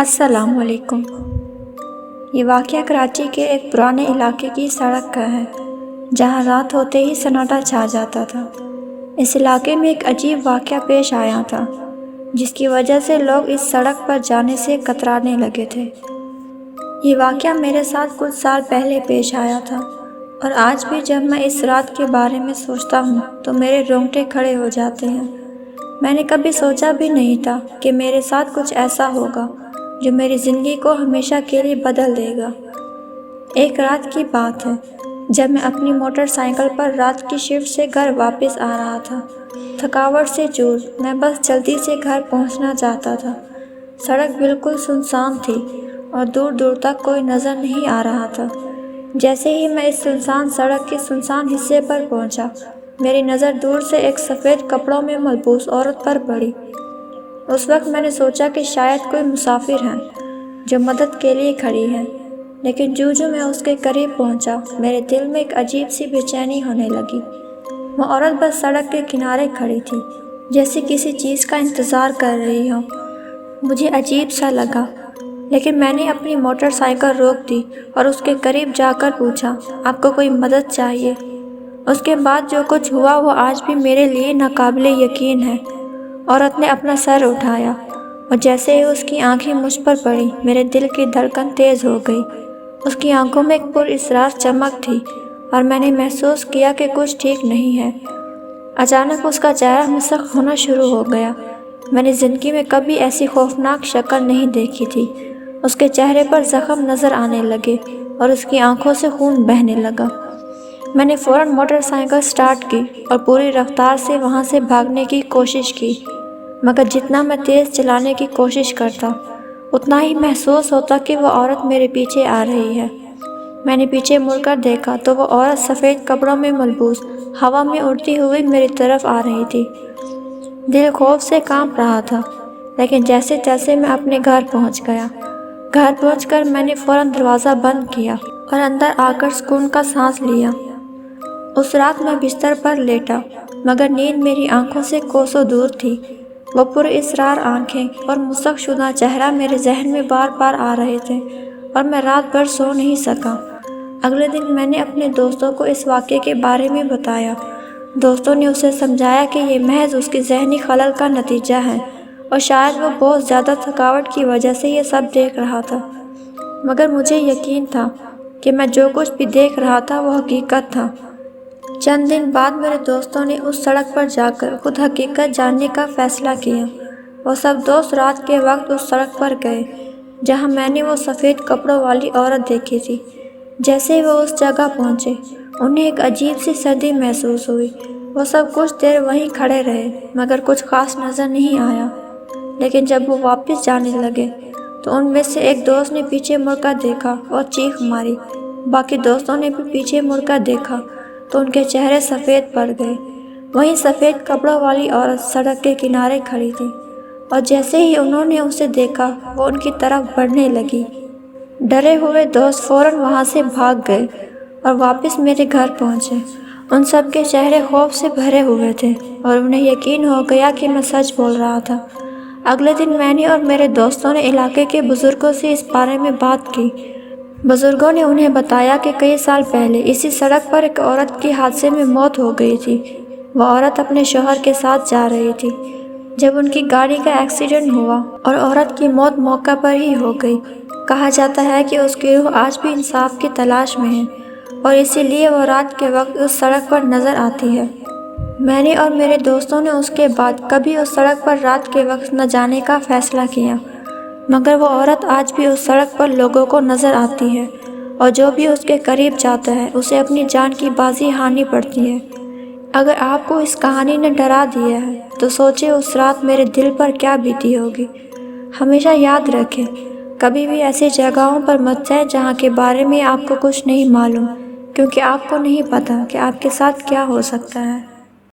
السلام علیکم۔ یہ واقعہ کراچی کے ایک پرانے علاقے کی سڑک کا ہے جہاں رات ہوتے ہی سناٹا چھا جاتا تھا۔ اس علاقے میں ایک عجیب واقعہ پیش آیا تھا جس کی وجہ سے لوگ اس سڑک پر جانے سے کترانے لگے تھے۔ یہ واقعہ میرے ساتھ کچھ سال پہلے پیش آیا تھا اور آج بھی جب میں اس رات کے بارے میں سوچتا ہوں تو میرے رونگٹے کھڑے ہو جاتے ہیں۔ میں نے کبھی سوچا بھی نہیں تھا کہ میرے ساتھ کچھ ایسا ہوگا جو میری زندگی کو ہمیشہ کے لیے بدل دے گا۔ ایک رات کی بات ہے جب میں اپنی موٹر سائیکل پر رات کی شفٹ سے گھر واپس آ رہا تھا۔ تھکاوٹ سے چور میں بس جلدی سے گھر پہنچنا چاہتا تھا۔ سڑک بالکل سنسان تھی اور دور دور تک کوئی نظر نہیں آ رہا تھا۔ جیسے ہی میں اس سنسان سڑک کے سنسان حصے پر پہنچا، میری نظر دور سے ایک سفید کپڑوں میں ملبوس عورت پر پڑی۔ اس وقت میں نے سوچا کہ شاید کوئی مسافر ہے جو مدد کے لیے کھڑی ہے، لیکن جو میں اس کے قریب پہنچا میرے دل میں ایک عجیب سی بے چینی ہونے لگی۔ وہ عورت بس سڑک کے کنارے کھڑی تھی، جیسے کسی چیز کا انتظار کر رہی ہو۔ مجھے عجیب سا لگا، لیکن میں نے اپنی موٹر سائیکل روک دی اور اس کے قریب جا کر پوچھا، آپ کو کوئی مدد چاہیے؟ اس کے بعد جو کچھ ہوا وہ آج بھی میرے لیے ناقابل یقین ہے۔ عورت نے اپنا سر اٹھایا اور جیسے ہی اس کی آنکھیں مجھ پر پڑی میرے دل کی دھڑکن تیز ہو گئی۔ اس کی آنکھوں میں ایک پراسرار چمک تھی اور میں نے محسوس کیا کہ کچھ ٹھیک نہیں ہے۔ اچانک اس کا چہرہ مسخ ہونا شروع ہو گیا۔ میں نے زندگی میں کبھی ایسی خوفناک شکل نہیں دیکھی تھی۔ اس کے چہرے پر زخم نظر آنے لگے اور اس کی آنکھوں سے خون بہنے لگا۔ میں نے فوراً موٹر سائیکل سٹارٹ کی اور پوری رفتار سے وہاں سے بھاگنے کی کوشش کی، مگر جتنا میں تیز چلانے کی کوشش کرتا اتنا ہی محسوس ہوتا کہ وہ عورت میرے پیچھے آ رہی ہے۔ میں نے پیچھے مڑ کر دیکھا تو وہ عورت سفید کپڑوں میں ملبوس ہوا میں اڑتی ہوئی میری طرف آ رہی تھی۔ دل خوف سے کانپ رہا تھا، لیکن جیسے تیسے میں اپنے گھر پہنچ گیا۔ گھر پہنچ کر میں نے فوراً دروازہ بند کیا اور اندر آ کر سکون کا سانس لیا۔ اس رات میں بستر پر لیٹا، مگر نیند میری آنکھوں سے کوسوں دور تھی۔ وہ پراسرار آنکھیں اور مسخ شدہ چہرہ میرے ذہن میں بار بار آ رہے تھے اور میں رات بھر سو نہیں سکا۔ اگلے دن میں نے اپنے دوستوں کو اس واقعے کے بارے میں بتایا۔ دوستوں نے اسے سمجھایا کہ یہ محض اس کے ذہنی خلل کا نتیجہ ہے اور شاید وہ بہت زیادہ تھکاوٹ کی وجہ سے یہ سب دیکھ رہا تھا، مگر مجھے یقین تھا کہ میں جو کچھ بھی دیکھ رہا تھا وہ حقیقت تھا۔ چند دن بعد میرے دوستوں نے اس سڑک پر جا کر خود حقیقت جاننے کا فیصلہ کیا۔ وہ سب دوست رات کے وقت اس سڑک پر گئے جہاں میں نے وہ سفید کپڑوں والی عورت دیکھی تھی۔ جیسے ہی وہ اس جگہ پہنچے انہیں ایک عجیب سی سردی محسوس ہوئی۔ وہ سب کچھ دیر وہیں کھڑے رہے مگر کچھ خاص نظر نہیں آیا، لیکن جب وہ واپس جانے لگے تو ان میں سے ایک دوست نے پیچھے مڑ کر دیکھا اور چیخ ماری۔ باقی دوستوں نے بھی پیچھے مڑ کر دیکھا تو ان کے چہرے سفید پڑ گئے۔ وہیں سفید کپڑوں والی عورت سڑک کے کنارے کھڑی تھی اور جیسے ہی انہوں نے اسے دیکھا وہ ان کی طرف بڑھنے لگی۔ ڈرے ہوئے دوست فوراً وہاں سے بھاگ گئے اور واپس میرے گھر پہنچے۔ ان سب کے چہرے خوف سے بھرے ہوئے تھے اور انہیں یقین ہو گیا کہ میں سچ بول رہا تھا۔ اگلے دن میں نے اور میرے دوستوں نے علاقے کے بزرگوں سے اس بارے میں بات کی۔ بزرگوں نے انہیں بتایا کہ کئی سال پہلے اسی سڑک پر ایک عورت کی حادثے میں موت ہو گئی تھی۔ وہ عورت اپنے شوہر کے ساتھ جا رہی تھی جب ان کی گاڑی کا ایکسیڈنٹ ہوا اور عورت کی موت موقع پر ہی ہو گئی۔ کہا جاتا ہے کہ اس کی روح آج بھی انصاف کی تلاش میں ہے اور اسی لیے وہ رات کے وقت اس سڑک پر نظر آتی ہے۔ میں نے اور میرے دوستوں نے اس کے بعد کبھی اس سڑک پر رات کے وقت نہ جانے کا فیصلہ کیا، مگر وہ عورت آج بھی اس سڑک پر لوگوں کو نظر آتی ہے اور جو بھی اس کے قریب جاتا ہے اسے اپنی جان کی بازی ہارنی پڑتی ہے۔ اگر آپ کو اس کہانی نے ڈرا دیا ہے تو سوچیں اس رات میرے دل پر کیا بیتی ہوگی۔ ہمیشہ یاد رکھیں، کبھی بھی ایسی جگہوں پر مت جائیں جہاں کے بارے میں آپ کو کچھ نہیں معلوم، کیونکہ آپ کو نہیں پتہ کہ آپ کے ساتھ کیا ہو سکتا ہے۔